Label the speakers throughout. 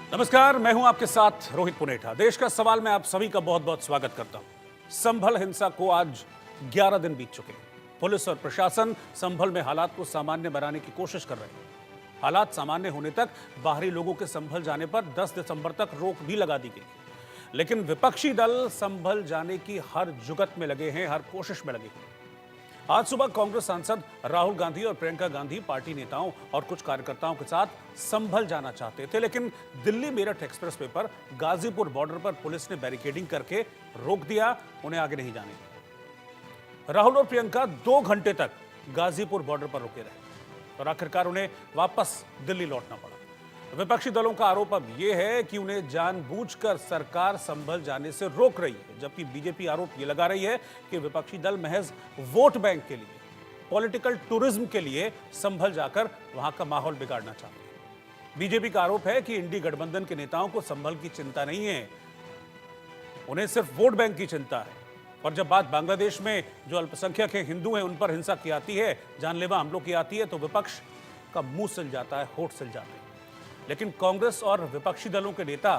Speaker 1: नमस्कार, मैं हूं आपके साथ रोहित पुनेठा। देश का सवाल में आप सभी का बहुत बहुत स्वागत करता हूं। संभल हिंसा को आज 11 दिन बीत चुके हैं। पुलिस और प्रशासन संभल में हालात को सामान्य बनाने की कोशिश कर रहे हैं। हालात सामान्य होने तक बाहरी लोगों के संभल जाने पर 10 दिसंबर तक रोक भी लगा दी गई, लेकिन विपक्षी दल संभल जाने की हर जुगत में लगे हैं, हर कोशिश में लगे हैं। आज सुबह कांग्रेस सांसद राहुल गांधी और प्रियंका गांधी पार्टी नेताओं और कुछ कार्यकर्ताओं के साथ संभल जाना चाहते थे, लेकिन दिल्ली मेरठ एक्सप्रेसवे पर गाजीपुर बॉर्डर पर पुलिस ने बैरिकेडिंग करके रोक दिया, उन्हें आगे नहीं जाने दिया। राहुल और प्रियंका 2 घंटे तक गाजीपुर बॉर्डर पर रुके रहे और आखिरकार उन्हें वापस दिल्ली लौटना पड़ा। विपक्षी दलों का आरोप अब यह है कि उन्हें जानबूझकर सरकार संभल जाने से रोक रही है, जबकि बीजेपी आरोप यह लगा रही है कि विपक्षी दल महज वोट बैंक के लिए, पॉलिटिकल टूरिज्म के लिए संभल जाकर वहां का माहौल बिगाड़ना चाहते हैं। बीजेपी का आरोप है कि इंडी गठबंधन के नेताओं को संभल की चिंता नहीं है, उन्हें सिर्फ वोट बैंक की चिंता है। और जब बात बांग्लादेश में जो अल्पसंख्यक हैं, हिंदू हैं, उन पर हिंसा की आती है, जानलेवा हमलों की आती है, तो विपक्ष का मुंह सिल जाता है, होठ सिल जाते हैं। लेकिन कांग्रेस और विपक्षी दलों के नेता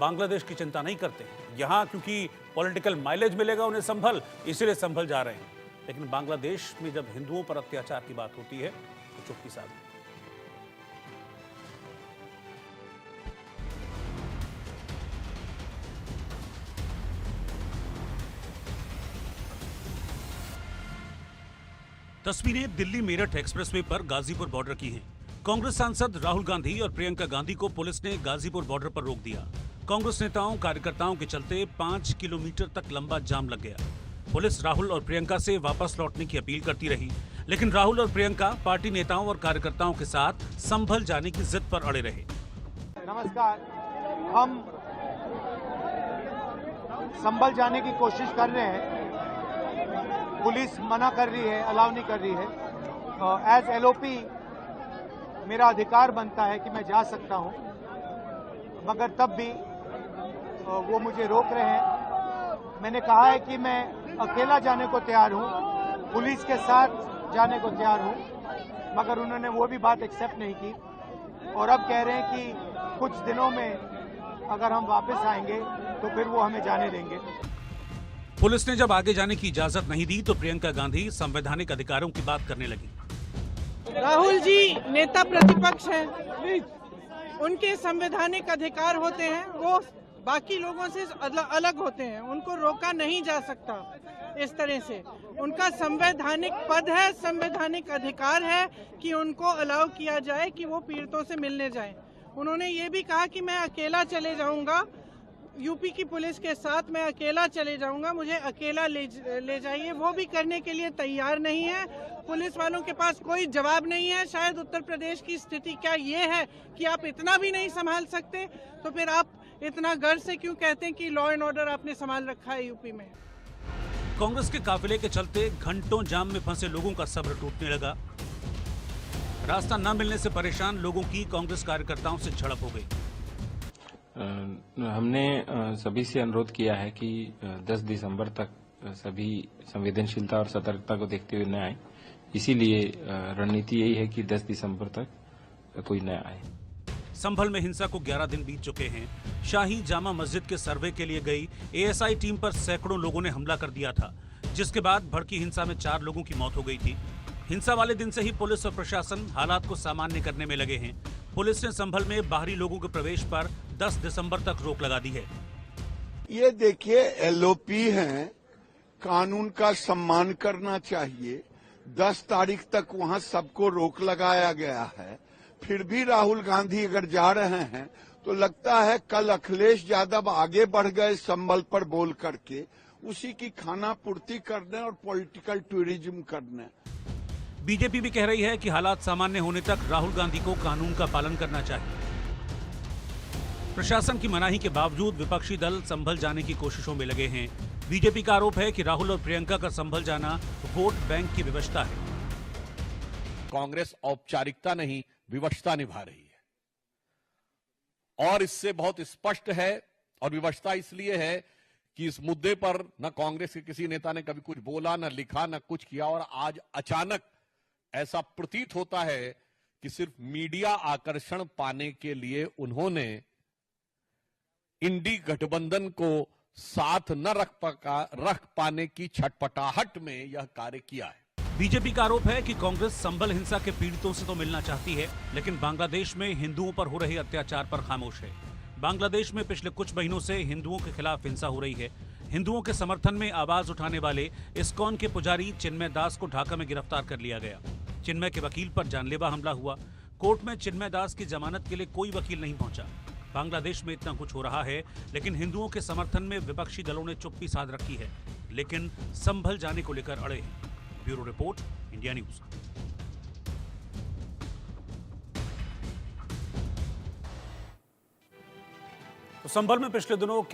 Speaker 1: बांग्लादेश की चिंता नहीं करते। यहां क्योंकि पॉलिटिकल माइलेज मिलेगा उन्हें संभल, इसीलिए संभल जा रहे हैं। लेकिन बांग्लादेश में जब हिंदुओं पर अत्याचार की बात होती है तो चुप्पी साध ली। तस्वीरें दिल्ली मेरठ एक्सप्रेसवे पर गाजीपुर बॉर्डर की हैं। कांग्रेस सांसद राहुल गांधी और प्रियंका गांधी को पुलिस ने गाजीपुर बॉर्डर पर रोक दिया। कांग्रेस नेताओं कार्यकर्ताओं के चलते 5 किलोमीटर तक लंबा जाम लग गया। पुलिस राहुल और प्रियंका से वापस लौटने की अपील करती रही, लेकिन राहुल और प्रियंका पार्टी नेताओं और कार्यकर्ताओं के साथ संभल जाने की जिद पर अड़े रहे।
Speaker 2: नमस्कार, हम संभल जाने की कोशिश कर रहे हैं। पुलिस मना कर रही है, अलाउ नहीं कर रही है। एज एलओपी मेरा अधिकार बनता है कि मैं जा सकता हूं, मगर तब भी वो मुझे रोक रहे हैं। मैंने कहा है कि मैं अकेला जाने को तैयार हूं, पुलिस के साथ जाने को तैयार हूं, मगर उन्होंने वो भी बात एक्सेप्ट नहीं की और अब कह रहे हैं कि कुछ दिनों में अगर हम वापस आएंगे तो फिर वो हमें जाने देंगे।
Speaker 1: पुलिस ने जब आगे जाने की इजाजत नहीं दी तो प्रियंका गांधी संवैधानिक अधिकारों की बात करने लगी।
Speaker 3: राहुल जी नेता प्रतिपक्ष हैं, उनके संवैधानिक अधिकार होते हैं, वो बाकी लोगों से अलग होते हैं, उनको रोका नहीं जा सकता। इस तरह से उनका संवैधानिक पद है, संवैधानिक अधिकार है कि उनको अलाउ किया जाए कि वो पीड़ितों से मिलने जाएं। उन्होंने ये भी कहा कि मैं अकेला चले जाऊंगा, यूपी की पुलिस के साथ मैं अकेला चले जाऊंगा, मुझे अकेला ले जाइए। वो भी करने के लिए तैयार नहीं है। पुलिस वालों के पास कोई जवाब नहीं है। शायद उत्तर प्रदेश की स्थिति क्या ये है कि आप इतना भी नहीं संभाल सकते, तो फिर आप इतना गर्व से क्यों कहते हैं कि लॉ एंड ऑर्डर आपने संभाल रखा है यूपी में।
Speaker 1: कांग्रेस के काफिले के चलते घंटों जाम में फंसे लोगों का सब्र टूटने लगा। रास्ता न मिलने से परेशान लोगों की कांग्रेस कार्यकर्ताओं से झड़प हो गई।
Speaker 4: हमने सभी से अनुरोध किया है कि 10 दिसंबर तक सभी संवेदनशीलता और सतर्कता को देखते हुए न आए। इसीलिए रणनीति यही है कि 10 दिसंबर तक कोई न आए।
Speaker 1: संभल में हिंसा को 11 दिन बीत चुके हैं। शाही जामा मस्जिद के सर्वे के लिए गई एएसआई टीम पर सैकड़ों लोगों ने हमला कर दिया था, जिसके बाद भड़की हिंसा में 4 लोगों की मौत हो गई थी। हिंसा वाले दिन से ही पुलिस और प्रशासन हालात को सामान्य करने में लगे हैं। पुलिस ने संभल में बाहरी लोगों के प्रवेश पर 10 दिसंबर तक रोक लगा दी है।
Speaker 5: ये देखिए, एलओपी हैं, कानून का सम्मान करना चाहिए। 10 तारीख तक वहां सबको रोक लगाया गया है। फिर भी राहुल गांधी अगर जा रहे हैं तो लगता है कल अखिलेश यादव आगे बढ़ गए संभल पर बोल करके, उसी की खाना पूर्ति करने और पॉलिटिकल टूरिज्म करने।
Speaker 1: बीजेपी भी कह रही है कि हालात सामान्य होने तक राहुल गांधी को कानून का पालन करना चाहिए। प्रशासन की मनाही के बावजूद विपक्षी दल संभल जाने की कोशिशों में लगे हैं। बीजेपी का आरोप है कि राहुल और प्रियंका का संभल जाना वोट बैंक की विवशता है।
Speaker 6: कांग्रेस औपचारिकता नहीं, विवशता निभा रही है और इससे बहुत स्पष्ट है। और विवशता इसलिए है कि इस मुद्दे पर न कांग्रेस के किसी नेता ने कभी कुछ बोला, न लिखा, न कुछ किया, और आज अचानक ऐसा प्रतीत होता है कि सिर्फ मीडिया आकर्षण पाने के लिए उन्होंने इंडी गठबंधन को साथ न रख पाने की छटपटाहट में यह कार्य किया है।
Speaker 1: बीजेपी का आरोप है कि कांग्रेस संभल हिंसा के पीड़ितों से तो मिलना चाहती है, लेकिन बांग्लादेश में हिंदुओं पर हो रहे अत्याचार पर खामोश है। बांग्लादेश में पिछले कुछ महीनों से हिंदुओं के खिलाफ हिंसा हो रही है। हिंदुओं के समर्थन में आवाज उठाने वाले इस्कॉन के पुजारी चिन्मय दास को ढाका में गिरफ्तार कर लिया गया। चिन्मय के वकील पर जानलेवा हमला हुआ। कोर्ट में चिन्मय दास की जमानत के लिए कोई वकील नहीं पहुंचा। बांग्लादेश में इतना कुछ हो रहा है, लेकिन हिंदुओं के समर्थन में विपक्षी दलों ने चुप्पी साध रखी है, लेकिन संभल जाने को लेकर अड़े हैं। Bureau report, India news. तो संभल में पिछले दिनों क्या